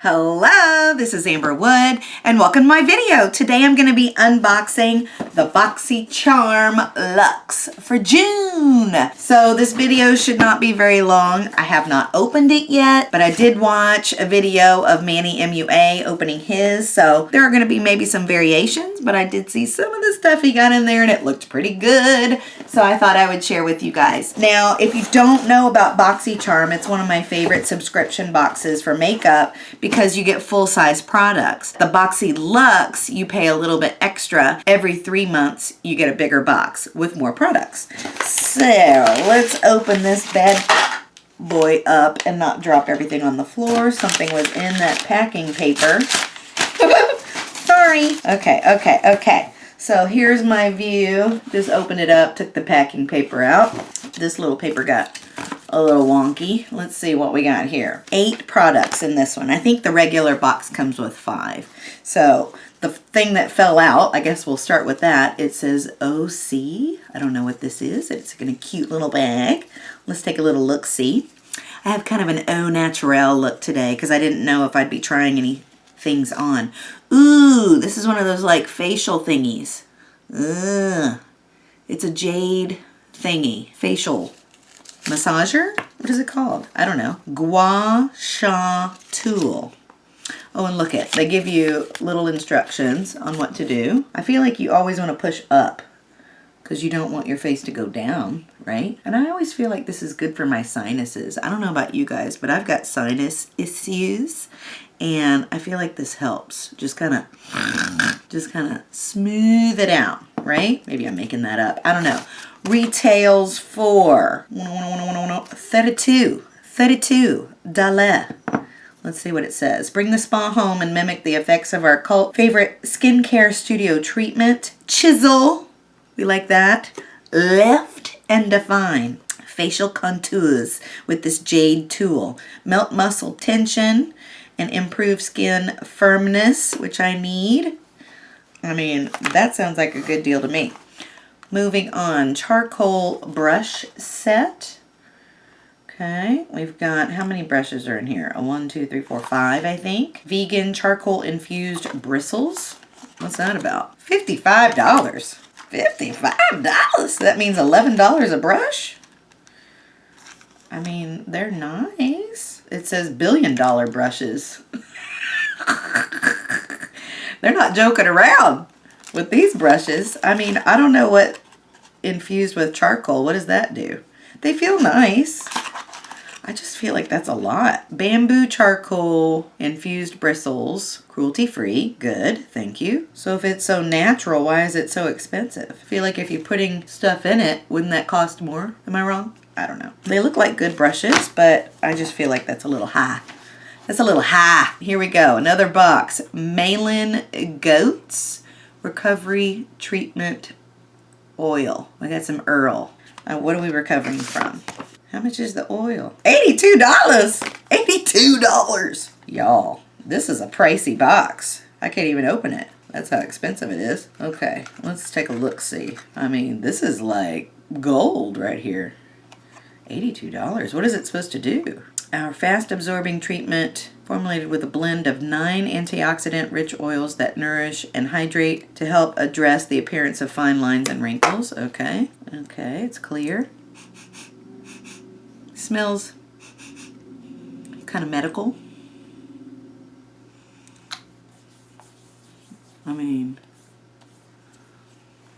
Hello, this is Amber Wood and welcome to my video. Today I'm going to be unboxing the Boxycharm Luxe for June. So this video should not be very long. I have not opened it yet, but I did watch a video of Manny MUA opening his. So there are going to be maybe some variations, but I did see some of the stuff he got in there and it looked pretty good. So I thought I would share with you guys. Now, if you don't know about Boxycharm, it's one of my favorite subscription boxes for makeup because you get full-size products. The BoxyLuxe, you pay a little bit extra. Every 3 months, you get a bigger box with more products. So let's open this bad boy up and not drop everything on the floor. Something was in that packing paper. Sorry. Okay. So here's my view. Just opened it up, took the packing paper out. This little paper got a little wonky. Let's see what we got here. 8 products in this one. I think the regular box comes with 5. So the thing that fell out, I guess we'll start with that. It says OC. I don't know what this is. It's in a cute little bag. Let's take a little look-see. I have kind of an au naturel look today because I didn't know if I'd be trying any things on. Ooh, this is one of those like facial thingies. Ugh. It's a jade thingy. Facial massager? What is it called? I don't know. Gua Sha tool. Oh, and look it. They give you little instructions on what to do. I feel like you always want to push up because you don't want your face to go down, right? And I always feel like this is good for my sinuses. I don't know about you guys, but I've got sinus issues. And I feel like this helps. Just kind of smooth it out, right? Maybe I'm making that up. I don't know. Retails for $32 $32. Let's see what it says. Bring the spa home and mimic the effects of our cult favorite skincare studio treatment. Chisel. We like that. Lift and define facial contours with this jade tool. Melt muscle tension and improve skin firmness, which I need. I mean, that sounds like a good deal to me. Moving on, charcoal brush set. Okay, we've got, how many brushes are in here? 1, 2, 3, 4, 5, I think. Vegan charcoal infused bristles. What's that about? $55. $55? That means $11 a brush? I mean, they're nice. It says $1 billion brushes. They're not joking around with these brushes. I mean, I don't know what infused with charcoal. What does that do? They feel nice. I just feel like that's a lot. Bamboo charcoal infused bristles, cruelty-free. Good, thank you. So if it's so natural, why is it so expensive? I feel like if you're putting stuff in it, wouldn't that cost more? Am I wrong? I don't know. They look like good brushes, but I just feel like that's a little high. That's a little high. Here we go. Another box. Malin Goats Recovery Treatment Oil. I got some Earl. What are we recovering from? How much is the oil? $82. $82. Y'all, this is a pricey box. I can't even open it. That's how expensive it is. Okay, let's take a look-see. I mean, this is like gold right here. $82. What is it supposed to do? Our fast-absorbing treatment formulated with a blend of 9 antioxidant-rich oils that nourish and hydrate to help address the appearance of fine lines and wrinkles. Okay, it's clear. Smells kind of medical. I mean,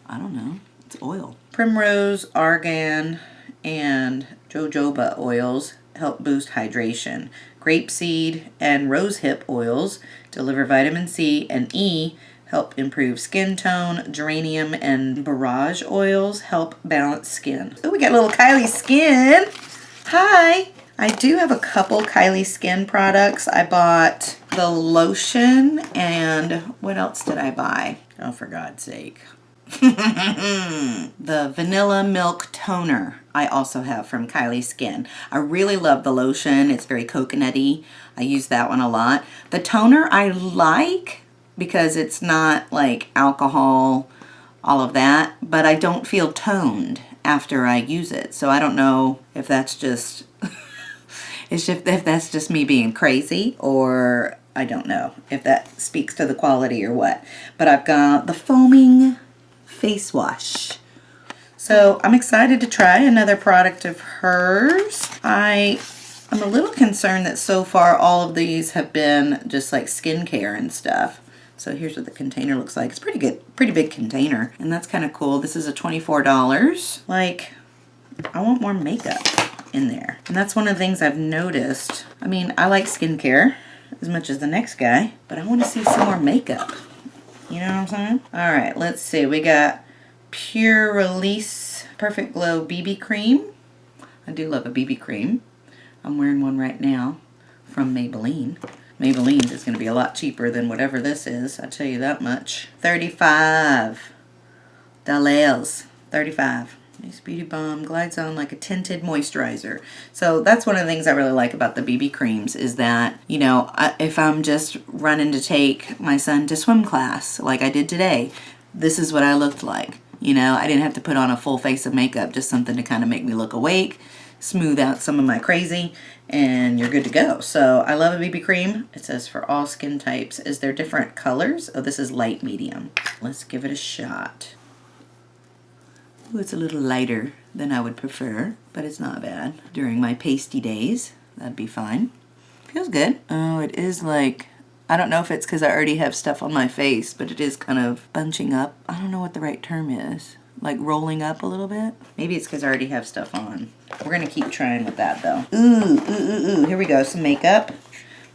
I don't know. It's oil. Primrose, argan, and jojoba oils help boost hydration. Grapeseed and rosehip oils deliver vitamin C and E, help improve skin tone. Geranium and borage oils help balance skin. Oh, we got a little Kylie Skin. Hi. I do have a couple Kylie Skin products. I bought the lotion and what else did I buy? Oh, for God's sake. The vanilla milk toner I also have from Kylie Skin. I really love the lotion. It's very coconutty. I use that one a lot. The toner I like because it's not like alcohol, all of that, but I don't feel toned after I use it. So I don't know if that's just if that's just me being crazy or I I don't know if that speaks to the quality or what. But I've got the foaming face wash. So I'm excited to try another product of hers. I'm a little concerned that so far all of these have been just like skincare and stuff. So here's what the container looks like. It's pretty good, pretty big container, and that's kind of cool. This is a $24. Like, I want more makeup in there. And that's one of the things I've noticed. I mean, I like skincare as much as the next guy, but I want to see some more makeup. You know what I'm saying? All right, let's see. We got Pure Release Perfect Glow BB Cream. I do love a BB cream. I'm wearing one right now from Maybelline. Maybelline's is going to be a lot cheaper than whatever this is. I'll tell you that much. $35. 35. Nice Beauty Balm glides on like a tinted moisturizer. So that's one of the things I really like about the BB creams is that, you know, if I'm just running to take my son to swim class like I did today, this is what I looked like. You know, I didn't have to put on a full face of makeup, just something to kind of make me look awake, smooth out some of my crazy, and you're good to go. So I love a BB cream. It says for all skin types. Is there different colors? Oh, this is light medium. Let's give it a shot. Ooh, it's a little lighter than I would prefer, but it's not bad. During my pasty days, that'd be fine. Feels good. Oh, it is like, I don't know if it's because I already have stuff on my face, but it is kind of bunching up. I don't know what the right term is. Like rolling up a little bit. Maybe it's because I already have stuff on. We're going to keep trying with that though. Ooh. Here we go. Some makeup.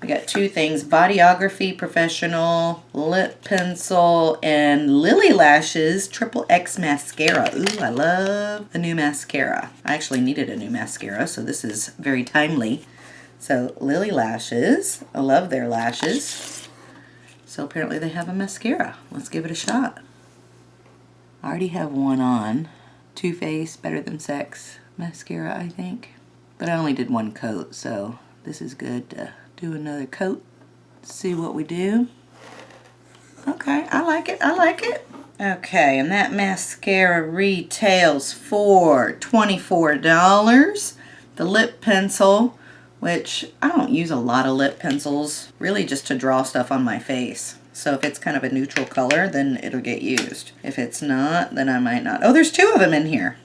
We got two things. Bodyography Professional Lip Pencil and Lily Lashes Triple X Mascara. Ooh, I love the new mascara. I actually needed a new mascara, so this is very timely. So Lily Lashes. I love their lashes. So apparently they have a mascara. Let's give it a shot. I already have one on. Too Faced Better Than Sex mascara, I think. But I only did one coat, so this is good to do another coat. See what we do. Okay, I like it. I like it. Okay, and that mascara retails for $24. The lip pencil, which I don't use a lot of lip pencils, really just to draw stuff on my face. So if it's kind of a neutral color, then it'll get used. If it's not, then I might not. Oh, there's two of them in here.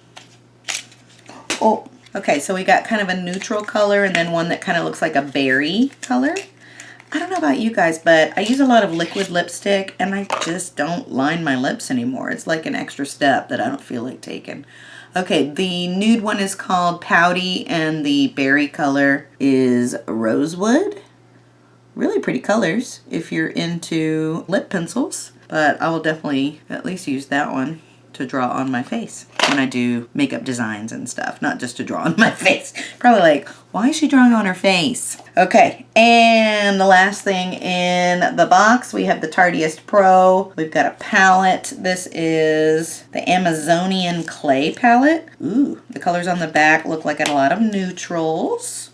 Oh, okay, so we got kind of a neutral color and then one that kind of looks like a berry color. I don't know about you guys, but I use a lot of liquid lipstick and I just don't line my lips anymore. It's like an extra step that I don't feel like taking. Okay, the nude one is called Pouty and the berry color is Rosewood. Really pretty colors if you're into lip pencils, but I will definitely at least use that one to draw on my face when I do makeup designs and stuff, not just to draw on my face. Probably like, why is she drawing on her face? Okay, and the last thing in the box, we have the Tardiest Pro. We've got a palette. This is the Amazonian Clay palette. Ooh, the colors on the back look like a lot of neutrals.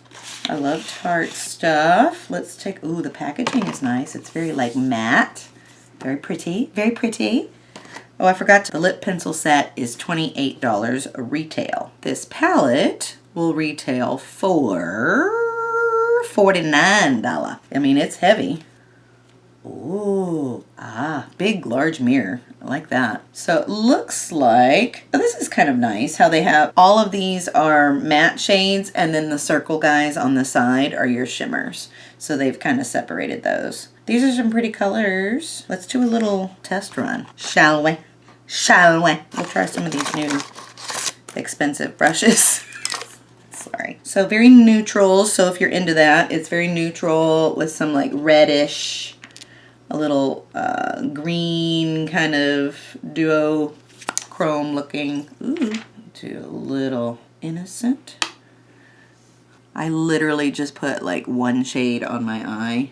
I love Tarte stuff. Let's take, ooh, the packaging is nice. It's very like matte. Very pretty, very pretty. Oh, I forgot, the lip pencil set is $28 retail. This palette will retail for $49. I mean, it's heavy. Ooh, big, large mirror. I like that. So it looks like, oh, this is kind of nice how they have, all of these are matte shades and then the circle guys on the side are your shimmers. So they've kind of separated those. These are some pretty colors. Let's do a little test run, shall we? Shall we? We'll try some of these new expensive brushes. Sorry. So very neutral. So if you're into that, it's very neutral with some like reddish, a little green kind of duochrome looking. Ooh, do a little innocent. I literally just put like one shade on my eye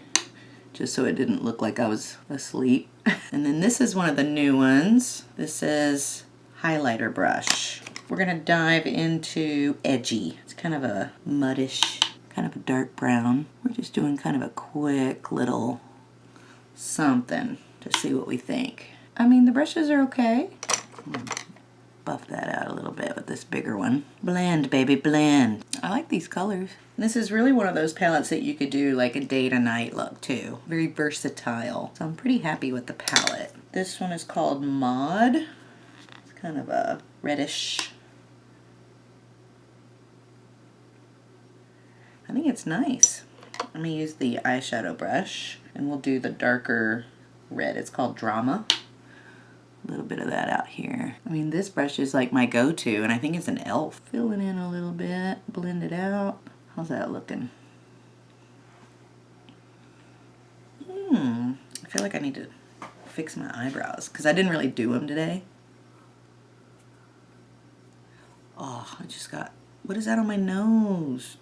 just so it didn't look like I was asleep. And then this is one of the new ones. This is highlighter brush. We're gonna dive into Edgy. It's kind of a muddish, kind of a dark brown. We're just doing kind of a quick little something to see what we think. I mean, the brushes are okay. buff that out a little bit with this bigger one. Blend, baby, blend. I like these colors. This is really one of those palettes that you could do like a day to night look too. Very versatile. So I'm pretty happy with the palette. This one is called Mod. It's kind of a reddish. I think it's nice. I'm gonna use the eyeshadow brush and we'll do the darker red. It's called Drama. A little bit of that out here. I mean, this brush is like my go-to, and I think it's an e.l.f. Fill it in a little bit, blend it out. How's that looking? I feel like I need to fix my eyebrows because I didn't really do them today. Oh, I just got, what is that on my nose?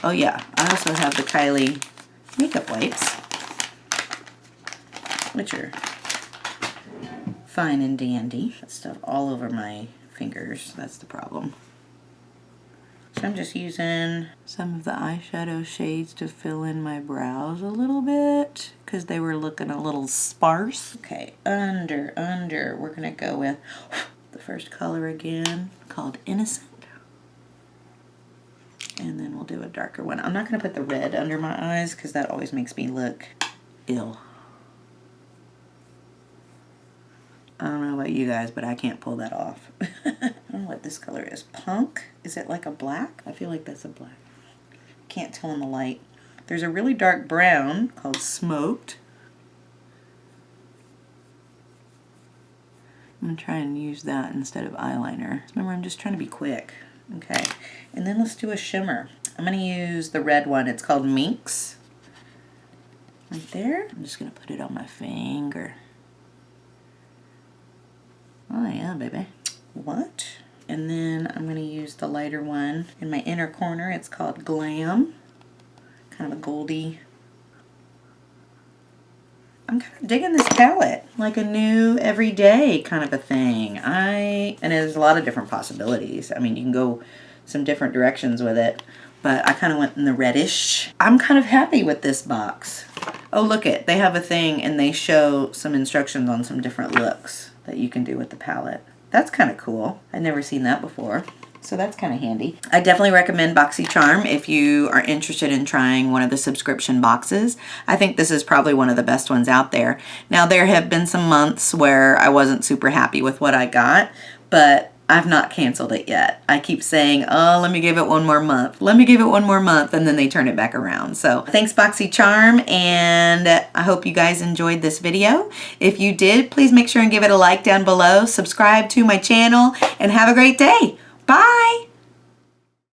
Oh yeah, I also have the Kylie makeup wipes, which are fine and dandy. That stuff all over my fingers, that's the problem. So I'm just using some of the eyeshadow shades to fill in my brows a little bit because they were looking a little sparse. Okay, under, we're gonna go with the first color again, called Innocent. And then we'll do a darker one. I'm not gonna put the red under my eyes because that always makes me look ill. I don't know about you guys, but I can't pull that off. I don't know what this color is. Punk? Is it like a black? I feel like that's a black. Can't tell in the light. There's a really dark brown called Smoked. I'm going to try and use that instead of eyeliner. Remember, I'm just trying to be quick. Okay. And then let's do a shimmer. I'm going to use the red one. It's called Minx. Right there. I'm just going to put it on my finger. Oh yeah, baby. What? And then I'm going to use the lighter one in my inner corner. It's called Glam. Kind of a goldy. I'm kind of digging this palette. Like a new everyday kind of a thing. And there's a lot of different possibilities. I mean, you can go some different directions with it. But I kind of went in the reddish. I'm kind of happy with this box. Oh, look it. They have a thing and they show some instructions on some different looks that you can do with the palette. That's kind of cool. I've never seen that before. So that's kind of handy. I definitely recommend Boxycharm if you are interested in trying one of the subscription boxes. I think this is probably one of the best ones out there. Now there have been some months where I wasn't super happy with what I got, but I've not canceled it yet. I keep saying, oh, let me give it one more month. Let me give it one more month, and then they turn it back around. So thanks, Boxycharm, and I hope you guys enjoyed this video. If you did, please make sure and give it a like down below. Subscribe to my channel, and have a great day. Bye!